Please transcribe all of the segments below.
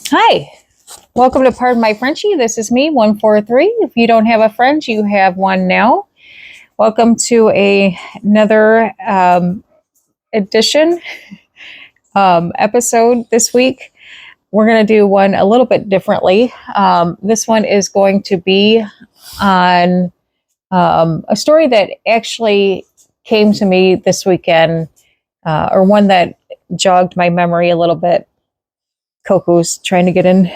Hi, welcome to Pardon My Frenchie. This is me, 143. If you don't have a friend, you have one now. Welcome to another edition episode this week. We're going to do one a little bit differently. This one is going to be on a story that actually came to me this weekend, or one that jogged my memory a little bit. Coco's trying to get in.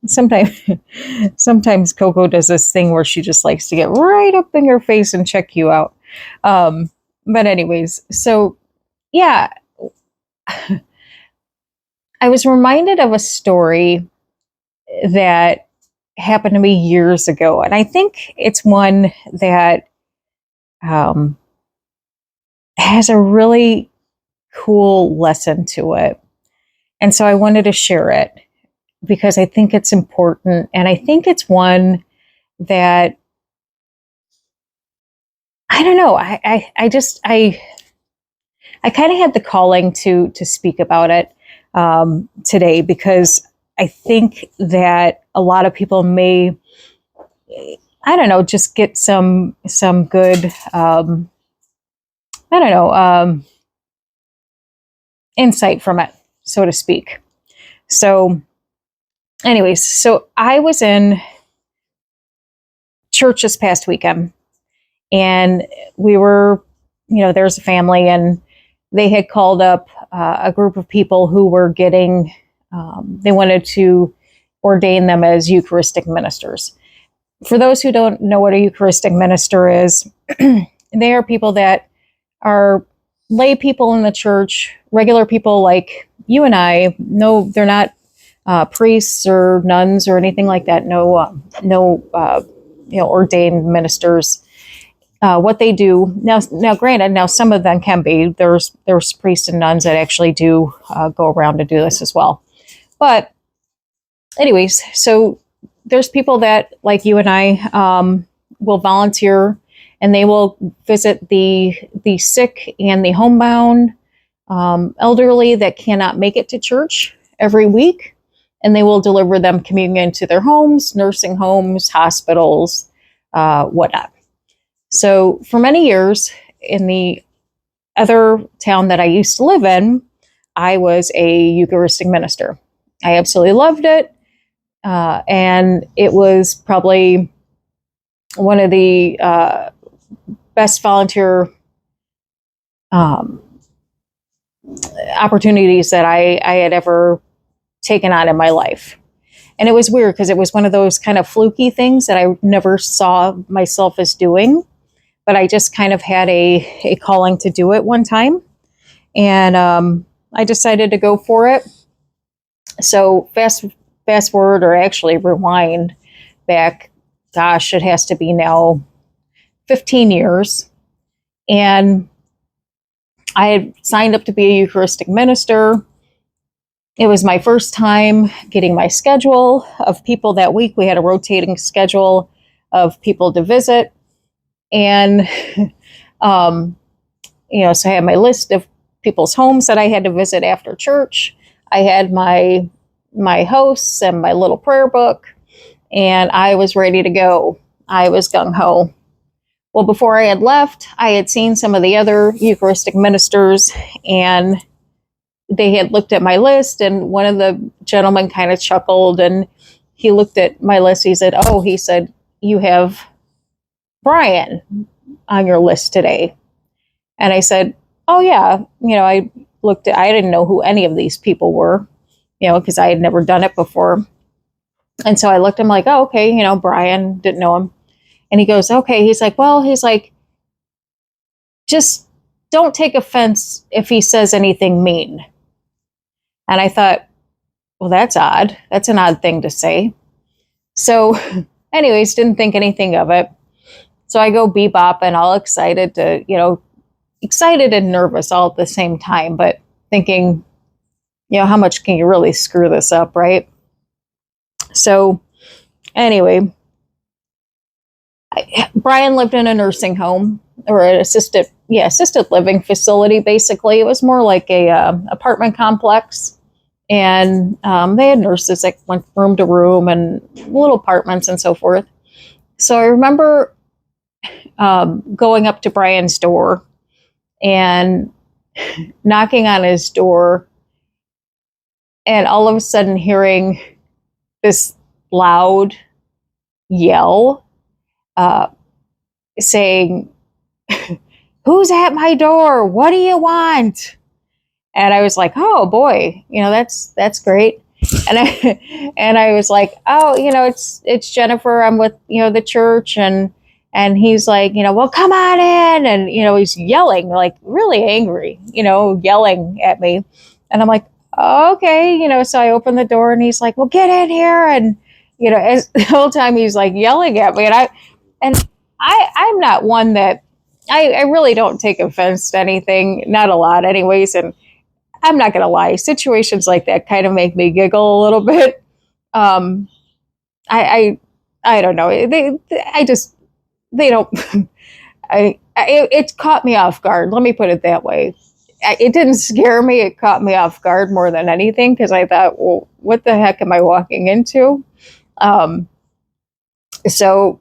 Sometimes Coco does this thing where she just likes to get right up in your face and check you out. But anyways, so yeah, I was reminded of a story that happened to me years ago, and I think it's one that has a really cool lesson to it. And so I wanted to share it because I think it's important. And I think it's one that, I don't know, I kind of had the calling to speak about it today, because I think that a lot of people may, I don't know, just get some good, insight from it, so to speak. So anyways, so I was in church this past weekend, and we were, there's a family, and they had called up a group of people who were getting, they wanted to ordain them as Eucharistic ministers. For those who don't know what a Eucharistic minister is, they are people that are lay people in the church, regular people like you and I. No, they're not priests or nuns or anything like that. No, ordained ministers. What they do now, granted, now some of them can be. There's priests and nuns that actually do go around to do this as well. But anyways, so there's people that, like you and I, will volunteer, and they will visit the sick and the homebound, elderly that cannot make it to church every week. And they will deliver them communion to their homes, nursing homes, hospitals, whatnot. So for many years, in the other town that I used to live in, I was a Eucharistic minister. I absolutely loved it. And it was probably one of the best volunteer opportunities that I had ever taken on in my life. And it was weird because it was one of those kind of fluky things that I never saw myself as doing, but I just kind of had a calling to do it one time. And I decided to go for it. So fast forward, or actually rewind back, gosh, it has to be now 15 years. And I had signed up to be a Eucharistic minister. It was my first time getting my schedule of people that week. We had a rotating schedule of people to visit. And, so I had my list of people's homes that I had to visit after church. I had my hosts and my little prayer book, and I was ready to go. I was gung-ho. Well, before I had left, I had seen some of the other Eucharistic ministers, and they had looked at my list, and one of the gentlemen kind of chuckled, and he looked at my list. He said, "You have Brian on your list today." And I said, "Oh yeah." I didn't know who any of these people were, because I had never done it before. And so I looked at him like, "Oh, okay." Brian, didn't know him. And he goes, "Okay." He's like, "Just don't take offense if he says anything mean." And I thought, well, that's odd. That's an odd thing to say. So anyways, didn't think anything of it. So I go bebopping, all excited excited and nervous all at the same time, but thinking, how much can you really screw this up, right? So anyway, Brian lived in a nursing home, or an assisted living facility. Basically, it was more like a apartment complex. And they had nurses that went room to room and little apartments and so forth. So I remember going up to Brian's door and knocking on his door, and all of a sudden hearing this loud yell uh, saying, "Who's at my door? What do you want?" And I was like, "Oh boy, that's great." And I was like, "Oh, it's Jennifer. I'm with the church." And he's like, "Well, come on in." And he's yelling, like really angry, yelling at me. And I'm like, oh, "Okay." So I open the door and he's like, "Well, get in here." And as the whole time he's like yelling at me, I'm not one that I really don't take offense to anything, not a lot, anyways. And I'm not gonna lie, situations like that kind of make me giggle a little bit. Um, I don't know. I just they don't. It caught me off guard. Let me put it that way. It didn't scare me. It caught me off guard more than anything because I thought, well, what the heck am I walking into? Um, so,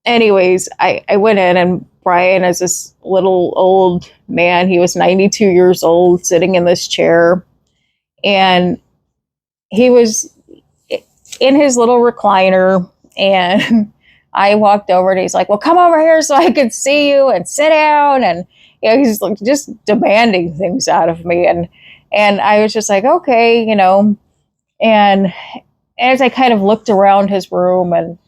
anyways, I went in, and Brian is this little old man. He was 92 years old, sitting in this chair, and he was in his little recliner. And I walked over and he's like, "Well, come over here so I could see you and sit down." And he's like just demanding things out of me. And I was just like, okay. And as I kind of looked around his room, and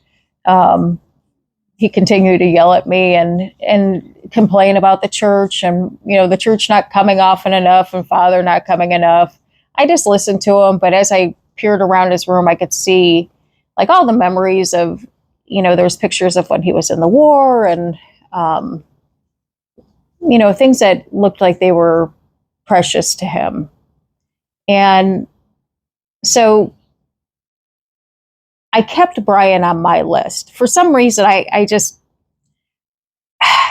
he continued to yell at me and complain about the church, and the church not coming often enough and Father not coming enough. I just listened to him, but as I peered around his room, I could see like all the memories of, there's pictures of when he was in the war, and things that looked like they were precious to him. And so I kept Brian on my list. For some reason,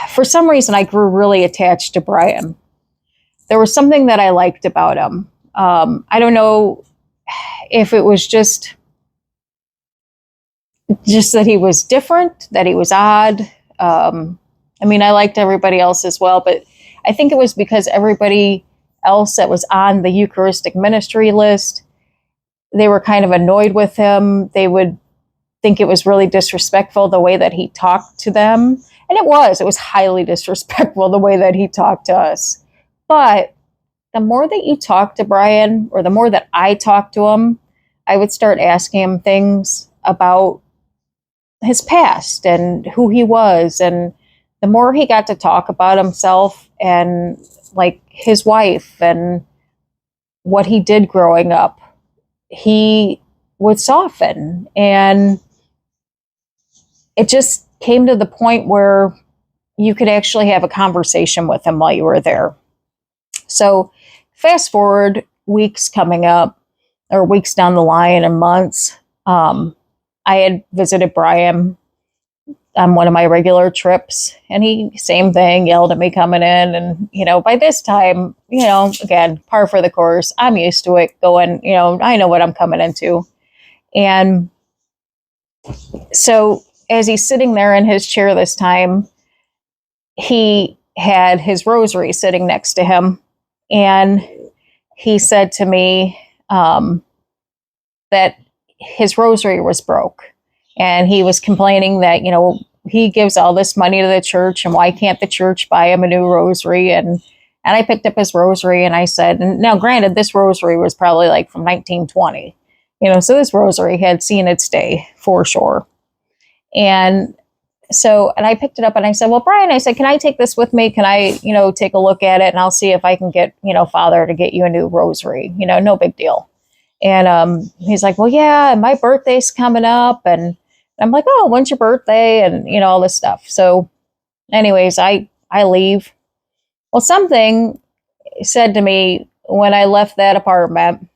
for some reason, I grew really attached to Brian. There was something that I liked about him. I don't know if it was just that he was different, that he was odd. I liked everybody else as well, but I think it was because everybody else that was on the Eucharistic ministry list, they were kind of annoyed with him. They would think it was really disrespectful the way that he talked to them. And it was highly disrespectful the way that he talked to us. But the more that you talk to Brian, or the more that I talked to him, I would start asking him things about his past and who he was. And the more he got to talk about himself and like his wife and what he did growing up, he would soften. And it just came to the point where you could actually have a conversation with him while you were there. So fast forward weeks coming up, or weeks down the line, and months. I had visited Brian on one of my regular trips, and he, same thing, yelled at me coming in. And by this time, again, par for the course, I'm used to it, going, I know what I'm coming into. And so as he's sitting there in his chair this time, he had his rosary sitting next to him, and he said to me that his rosary was broke, and he was complaining that he gives all this money to the church, and why can't the church buy him a new rosary? And I picked up his rosary, and I said, and now granted, this rosary was probably like from 1920, so this rosary had seen its day for sure. And I picked it up and I said, "Well, Brian," I said, "can I take this with me? Can I, take a look at it, and I'll see if I can get, Father to get you a new rosary, no big deal." And he's like, "Well, yeah, and my birthday's coming up." And I'm like, "Oh, when's your birthday?" And, all this stuff. So anyways, I leave. Well, something said to me when I left that apartment,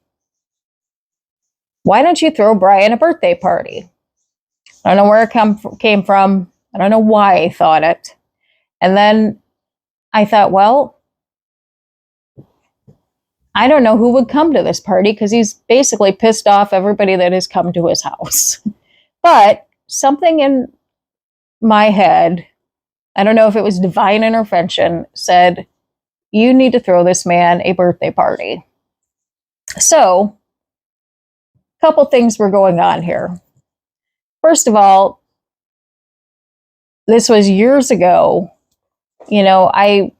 "Why don't you throw Brian a birthday party?" I don't know where it came from. I don't know why I thought it. And then I thought, well, I don't know who would come to this party because he's basically pissed off everybody that has come to his house. But something in my head, I don't know if it was divine intervention, said, you need to throw this man a birthday party. So, a couple things were going on here. First of all, this was years ago. You know, I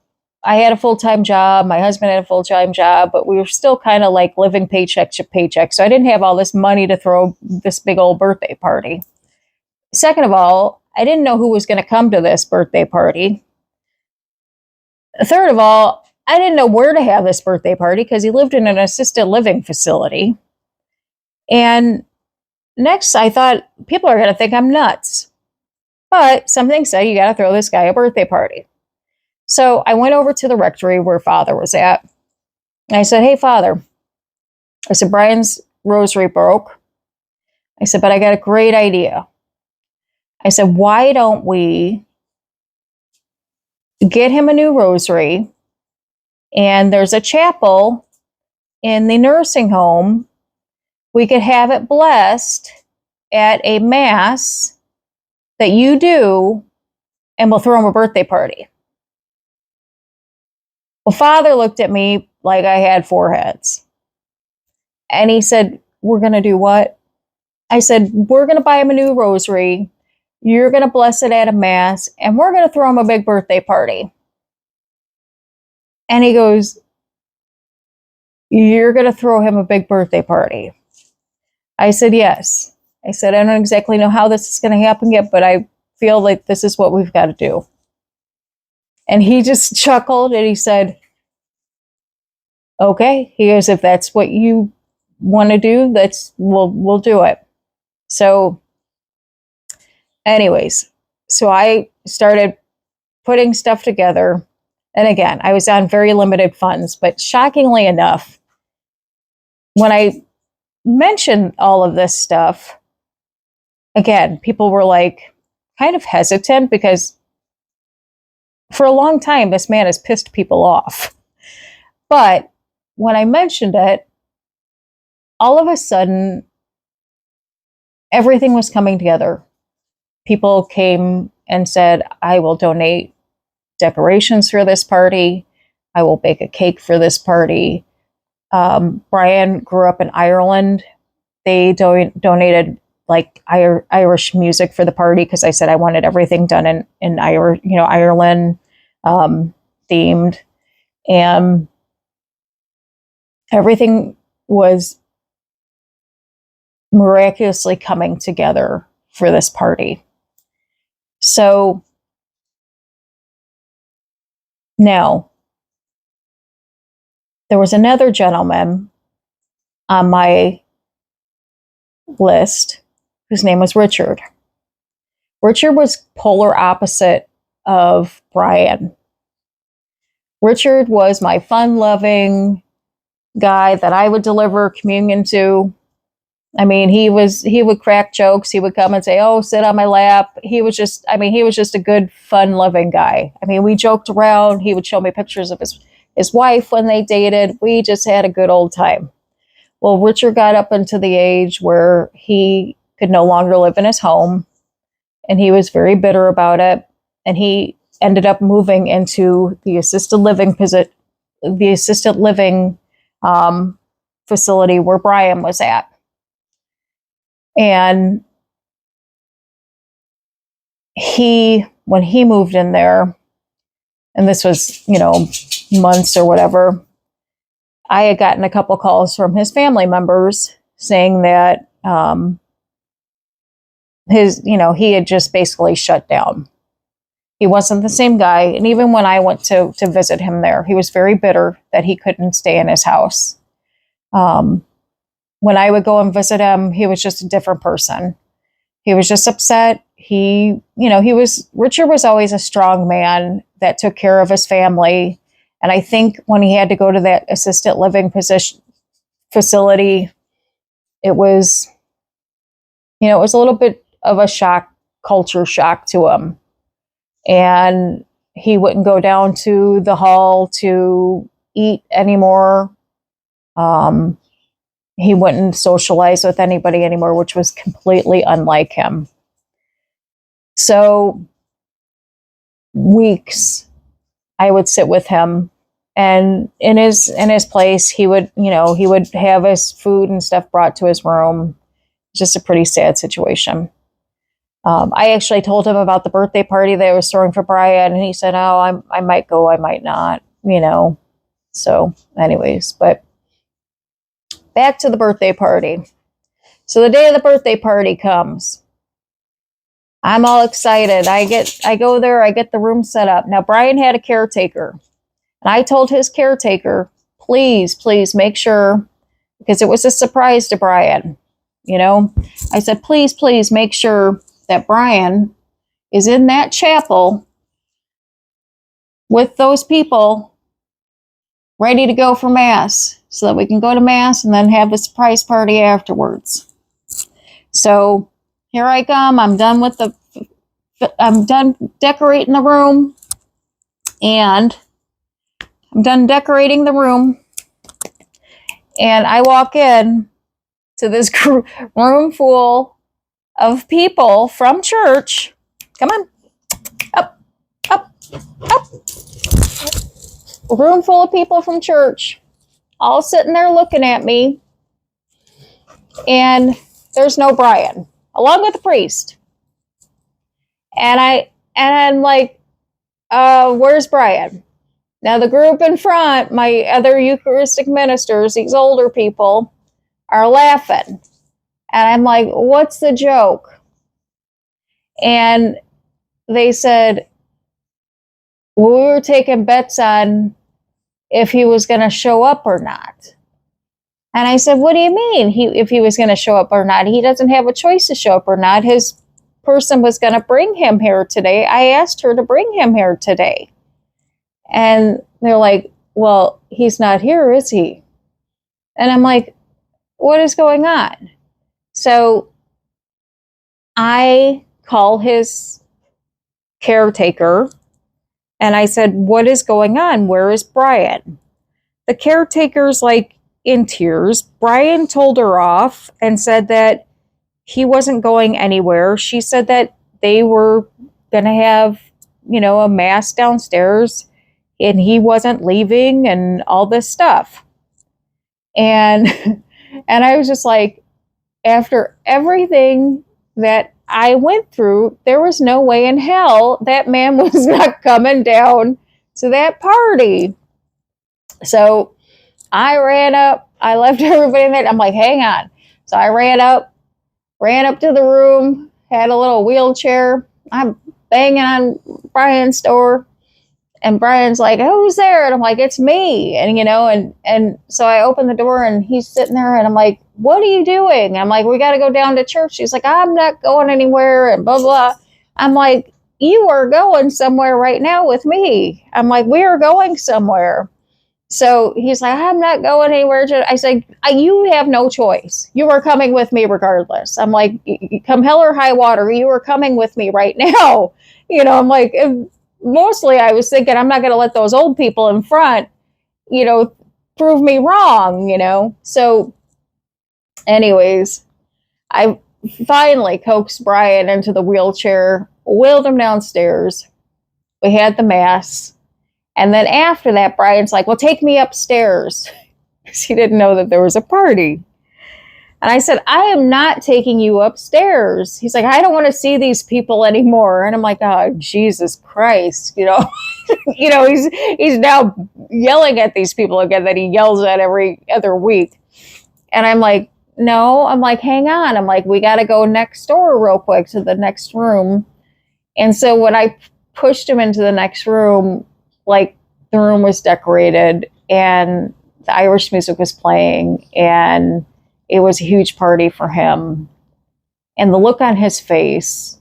had a full-time job, my husband had a full-time job, but we were still kind of like living paycheck to paycheck. So I didn't have all this money to throw this big old birthday party. Second of all, I didn't know who was going to come to this birthday party. Third of all, I didn't know where to have this birthday party because he lived in an assisted living facility. And next, I thought people are going to think I'm nuts. But something said, you got to throw this guy a birthday party. So I went over to the rectory where Father was at. And I said, hey, Father. I said, Brian's rosary broke. I said, but I got a great idea. I said, why don't we get him a new rosary? And there's a chapel in the nursing home. We could have it blessed at a mass that you do, and we'll throw him a birthday party. Well, Father looked at me like I had four heads. And he said, we're going to do what? I said, we're going to buy him a new rosary. You're going to bless it at a mass, and we're going to throw him a big birthday party. And he goes, you're going to throw him a big birthday party? I said, yes. I said, I don't exactly know how this is going to happen yet, but I feel like this is what we've got to do. And he just chuckled and he said, okay. He goes, if that's what you want to do, we'll do it. So anyways, so I started putting stuff together. And again, I was on very limited funds, but shockingly enough, when I mentioned all of this stuff, again, people were like kind of hesitant because for a long time, this man has pissed people off. But when I mentioned it, all of a sudden, everything was coming together. People came and said, I will donate decorations for this party. I will bake a cake for this party. Brian grew up in Ireland. They donated like Irish music for the party because I said I wanted everything done in Ireland themed, and everything was miraculously coming together for this party. So now there was another gentleman on my list whose name was Richard. Richard was polar opposite of Brian. Richard was my fun-loving guy that I would deliver communion to. I mean, he would crack jokes. He would come and say, oh, sit on my lap. He was just a good, fun-loving guy. I mean, we joked around. He would show me pictures of his wife when they dated. We just had a good old time. Well, Richard got up into the age where he could no longer live in his home, and he was very bitter about it. And he ended up moving into the assisted living facility where Brian was at. And when he moved in there, and this was, months or whatever, I had gotten a couple calls from his family members saying that he had just basically shut down. He wasn't the same guy. And even when I went to visit him there, he was very bitter that he couldn't stay in his house. When I would go and visit him, he was just a different person. He was just upset. Richard was always a strong man that took care of his family. And I think when he had to go to that assisted living facility, it was a little bit of a culture shock to him. And he wouldn't go down to the hall to eat anymore. He wouldn't socialize with anybody anymore, which was completely unlike him. So weeks I would sit with him, and in his place, he would have his food and stuff brought to his room. Just a pretty sad situation. I actually told him about the birthday party that I was throwing for Brian, and he said, "Oh, I might go, I might not." So, anyways, but back to the birthday party. So the day of the birthday party comes. I'm all excited. I go there, I get the room set up. Now Brian had a caretaker. And I told his caretaker, please make sure, because it was a surprise to Brian. I said, please make sure that Brian is in that chapel with those people ready to go for Mass so that we can go to Mass and then have a surprise party afterwards. So here I come. I'm done decorating the room, and I'm done decorating the room, and I walk in to this room full of people from church. Come on. Up. A room full of people from church, all sitting there looking at me, and there's no Brian, along with the priest. And I'm like, where's Brian? Now the group in front, my other Eucharistic ministers, these older people, are laughing. And I'm like, what's the joke? And they said, we were taking bets on if he was going to show up or not. And I said, what do you mean if he was going to show up or not? He doesn't have a choice to show up or not. His person was going to bring him here today. I asked her to bring him here today. And they're like, well, he's not here, is he? And I'm like, what is going on? So I call his caretaker and I said, what is going on? Where is Brian? The caretaker's like in tears. Brian told her off and said that he wasn't going anywhere. She said that they were going to have, a Mass downstairs and he wasn't leaving and all this stuff. And and I was just like, after everything that I went through, there was no way in hell that man was not coming down to that party. So I ran up, I left everybody in there. I'm like, hang on. So I ran up to the room, had a little wheelchair. I'm banging on Brian's door. And Brian's like, who's there? And I'm like, it's me. And so I open the door and he's sitting there and I'm like, what are you doing? I'm like, we got to go down to church. He's like, I'm not going anywhere and blah, blah. I'm like, you are going somewhere right now with me. I'm like, we are going somewhere. So he's like, I'm not going anywhere. I said, you have no choice. You are coming with me regardless. I'm like, come hell or high water, you are coming with me right now. I'm like, mostly I was thinking, I'm not going to let those old people in front, prove me wrong, So anyways, I finally coaxed Brian into the wheelchair, wheeled him downstairs. We had the Mass. And then after that, Brian's like, well, take me upstairs. Because he didn't know that there was a party. And I said, I am not taking you upstairs. He's like, I don't want to see these people anymore. And I'm like, oh, Jesus Christ. He's now yelling at these people again that he yells at every other week. And I'm like, no, I'm like, hang on. I'm like, we got to go next door real quick to the next room. And so when I pushed him into the next room, like the room was decorated and the Irish music was playing and it was a huge party for him. And the look on his face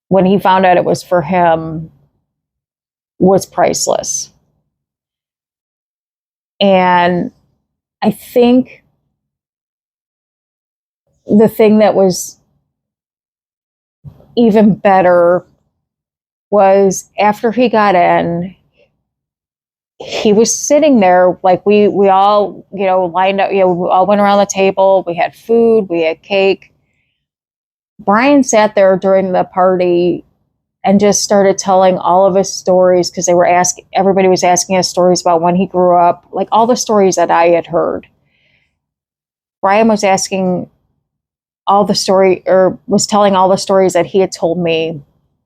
when he found out it was for him was priceless. And I think the thing that was even better was after he got in, he was sitting there, like we all, lined up, we all went around the table, we had food, we had cake. Brian sat there during the party and just started telling all of his stories, because everybody was asking us stories about when he grew up, like all the stories that I had heard. Brian was asking was telling all the stories that he had told me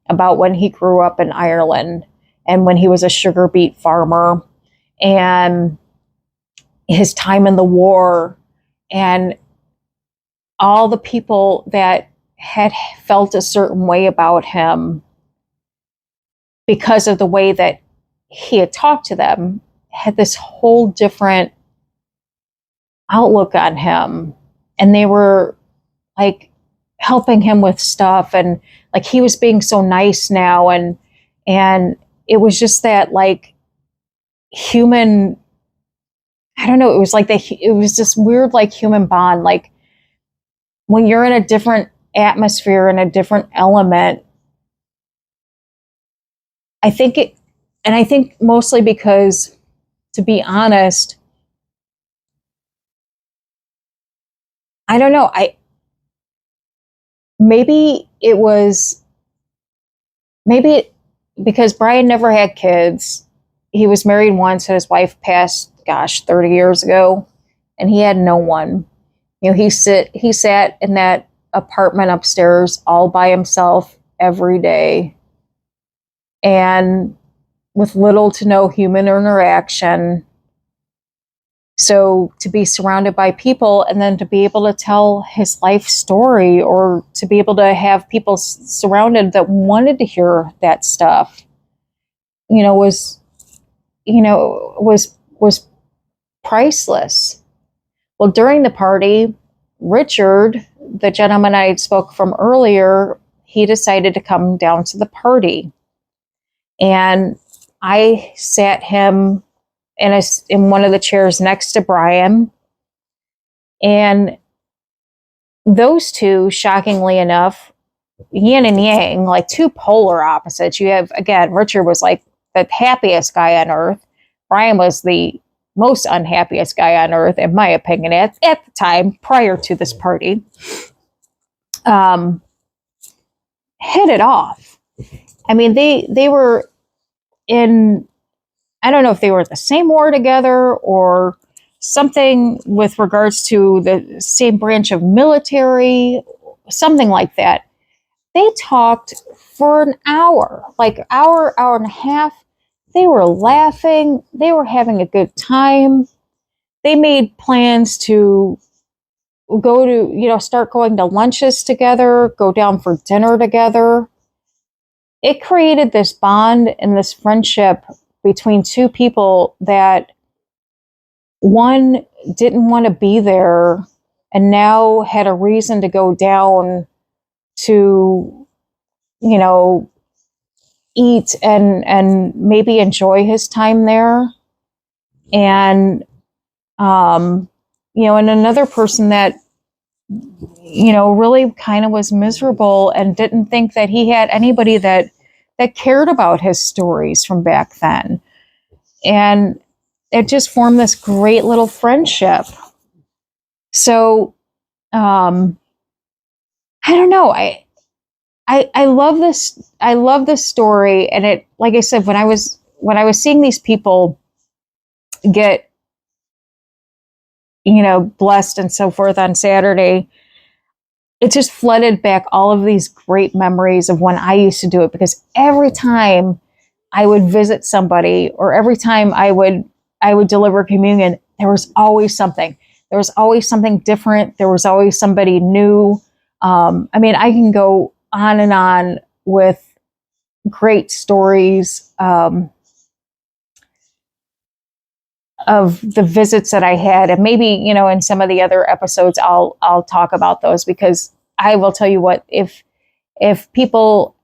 about when he grew up in Ireland and when he was a sugar beet farmer and his time in the war and all the people that had felt a certain way about him because of the way that he had talked to them, had this whole different outlook on him. And they were like helping him with stuff, and like he was being so nice now, and it was just that like human, I don't know, it was like it was this weird like human bond, like when you're in a different atmosphere, in a different element. I think mostly because, to be honest, I don't know, maybe it was, maybe because Brian never had kids. He was married once and his wife passed, 30 years ago, and he had no one. He sat in that apartment upstairs all by himself every day, and with little to no human interaction. So to be surrounded by people and then to be able to tell his life story, or to be able to have people surrounded that wanted to hear that stuff, was, was priceless. Well, during the party, Richard, the gentleman I spoke from earlier, he decided to come down to the party. And I sat him in one of the chairs next to Brian. And those two, shockingly enough, yin and yang, like two polar opposites. You have, again, Richard was like the happiest guy on earth. Brian was the most unhappiest guy on earth, in my opinion, at the time, prior to this party. Hit it off. I mean, they were in, I don't know if they were at the same war together or something with regards to the same branch of military, something like that. They talked for an hour, like hour and a half. They were laughing. They were having a good time. They made plans to go to, start going to lunches together, go down for dinner together. It created this bond and this friendship between two people that one didn't want to be there and now had a reason to go down to, eat and maybe enjoy his time there. And, and another person that, really kind of was miserable and didn't think that he had anybody that cared about his stories from back then. And it just formed this great little friendship. So, I don't know. I love this. I love this story. And it, like I said, when I was seeing these people get, blessed and so forth on Saturday, it just flooded back all of these great memories of when I used to do it, because every time I would visit somebody, or every time I would deliver communion, there was always something. There was always something different. There was always somebody new. I mean, I can go on and on with great stories of the visits that I had, and maybe in some of the other episodes I'll talk about those, because I will tell you what, if people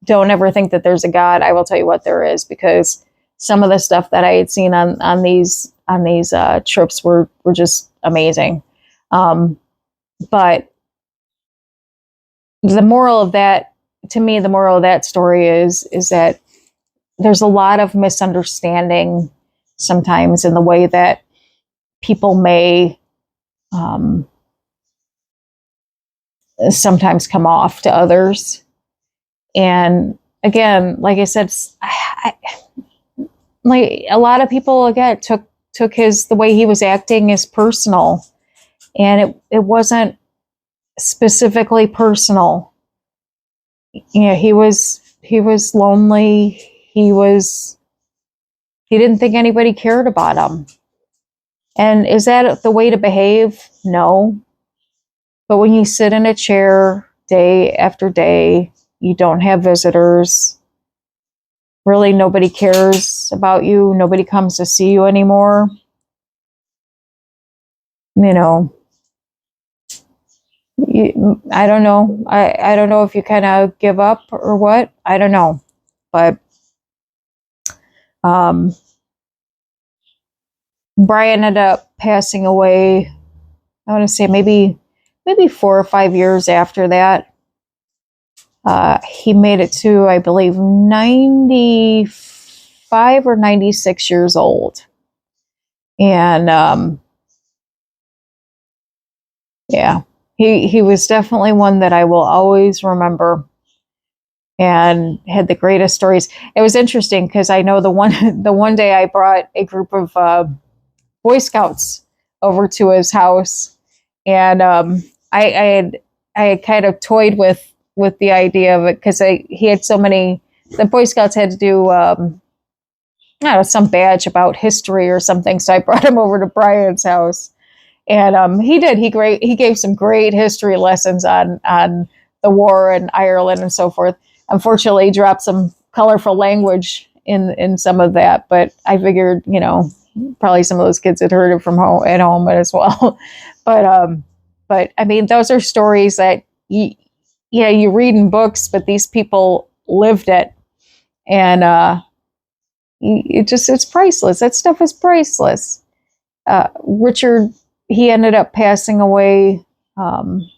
don't ever think that there's a God, I will tell you what, there is, because some of the stuff that I had seen on these trips were just amazing. But the moral of that, to me, the moral of that story is that there's a lot of misunderstanding sometimes in the way that people may sometimes come off to others. And again, like I said, like a lot of people again took the way he was acting as personal, and it wasn't specifically personal. He was lonely. He didn't think anybody cared about him. And is that the way to behave? No. But when you sit in a chair day after day, you don't have visitors, really nobody cares about you, nobody comes to see you anymore, I don't know. I don't know if you kind of give up or what. I don't know. But Brian ended up passing away, I want to say maybe 4 or 5 years after that. He made it to, I believe, 95 or 96 years old. And yeah, he was definitely one that I will always remember, and had the greatest stories. It was interesting because I know the one day I brought a group of Boy Scouts over to his house, and I had kind of toyed with the idea of it because he had so many. The Boy Scouts had to do I don't know, some badge about history or something, so I brought him over to Brian's house, and he did. He gave some great history lessons on the war in Ireland and so forth. Unfortunately, he dropped some colorful language in some of that, but I figured, probably some of those kids had heard it from at home as well. But I mean, those are stories that you read in books, but these people lived it, and it's priceless. That stuff is priceless. Richard, he ended up passing away, probably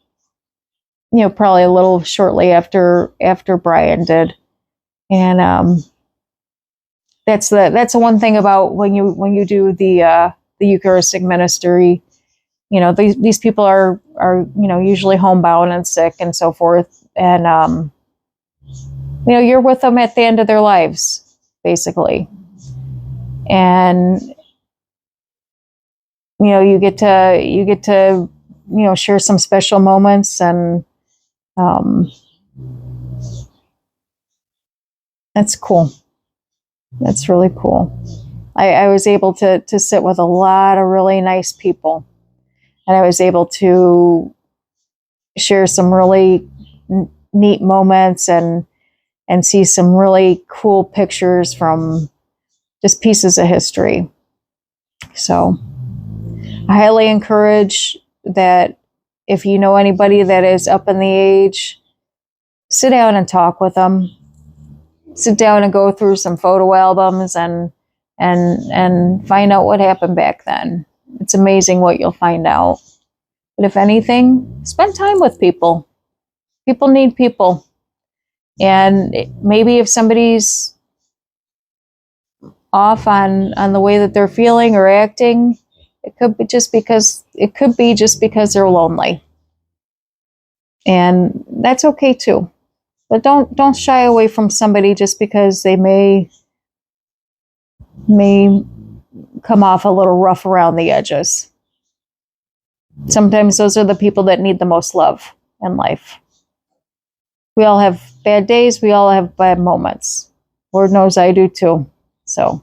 a little shortly after Brian did, and that's the one thing about when you do the Eucharistic ministry. These people are usually homebound and sick and so forth, and you're with them at the end of their lives, basically, and you get to share some special moments, and that's cool. That's really cool. I was able to sit with a lot of really nice people, and I was able to share some really neat moments and see some really cool pictures from just pieces of history. So I highly encourage that if you know anybody that is up in the age, sit down and talk with them. Sit down and go through some photo albums and find out what happened back then. It's amazing what you'll find out. But if anything, spend time with people. People need people. And maybe if somebody's off on the way that they're feeling or acting, it could be just because they're lonely. And that's okay too. But don't shy away from somebody just because they may come off a little rough around the edges. Sometimes those are the people that need the most love in life. We all have bad days. We all have bad moments. Lord knows I do too. So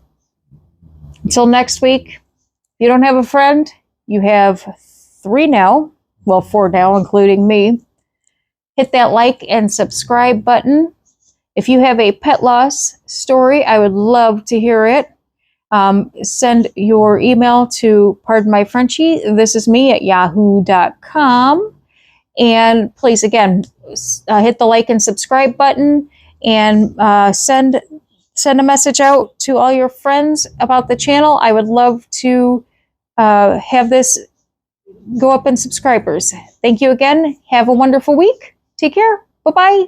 until next week, if you don't have a friend, you have 3 now. Well, 4 now, including me. Hit that like and subscribe button. If you have a pet loss story, I would love to hear it. Send your email to pardon my Frenchie, this is me at yahoo.com. And please, again, hit the like and subscribe button, and send a message out to all your friends about the channel. I would love to have this go up in subscribers. Thank you again. Have a wonderful week. Take care. Bye-bye.